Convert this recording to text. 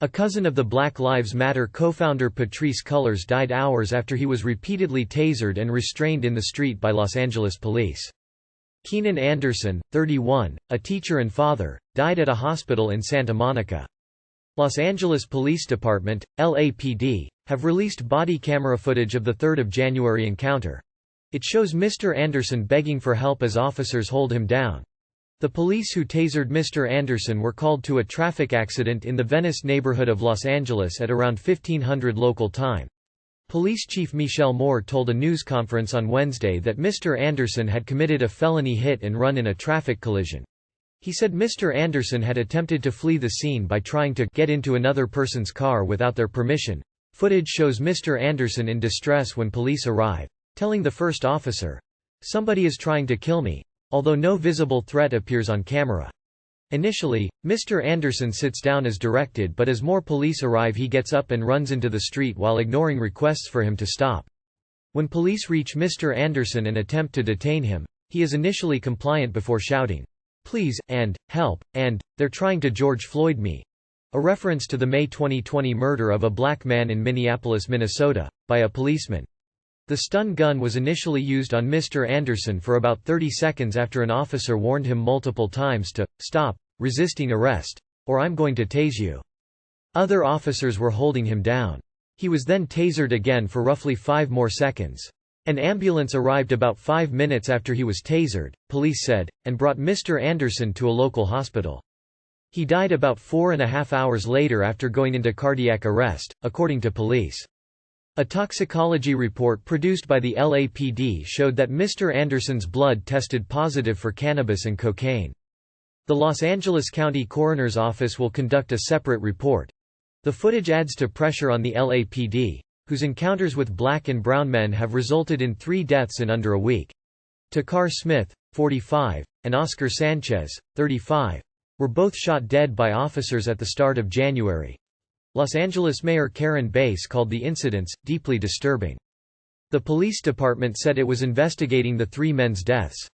A cousin of the Black Lives Matter co-founder Patrisse Cullors died hours after he was repeatedly tasered and restrained in the street by Los Angeles police. Keenan Anderson, 31, a teacher and father, died at a hospital in Santa Monica. Los Angeles Police Department, LAPD, have released body camera footage of the 3 January encounter. It shows Mr. Anderson begging for help as officers hold him down. The police who tasered Mr. Anderson were called to a traffic accident in the Venice neighborhood of Los Angeles at around 1500 local time. Police Chief Michelle Moore told a news conference on Wednesday that Mr. Anderson had committed a felony hit and run in a traffic collision. He said Mr. Anderson had attempted to flee the scene by trying to get into another person's car without their permission. Footage shows Mr. Anderson in distress when police arrive, telling the first officer, "Somebody is trying to kill me," although no visible threat appears on camera. Initially, Mr. Anderson sits down as directed, but as more police arrive he gets up and runs into the street while ignoring requests for him to stop. When police reach Mr. Anderson and attempt to detain him, he is initially compliant before shouting, "Please," and "Help," and "They're trying to George Floyd me," a reference to the May 2020 murder of a black man in Minneapolis, Minnesota, by a policeman. The stun gun was initially used on Mr. Anderson for about 30 seconds after an officer warned him multiple times to "Stop, resisting arrest, or I'm going to tase you." Other officers were holding him down. He was then tasered again for roughly 5 more seconds. An ambulance arrived about 5 minutes after he was tasered, police said, and brought Mr. Anderson to a local hospital. He died about 4.5 hours later after going into cardiac arrest, according to police. A toxicology report produced by the LAPD showed that Mr. Anderson's blood tested positive for cannabis and cocaine. The Los Angeles County Coroner's Office will conduct a separate report. The footage adds to pressure on the LAPD, whose encounters with black and brown men have resulted in 3 deaths in under a week. Takar Smith, 45, and Oscar Sanchez, 35, were both shot dead by officers at the start of January. Los Angeles Mayor Karen Bass called the incidents deeply disturbing. The police department said it was investigating the 3 men's deaths.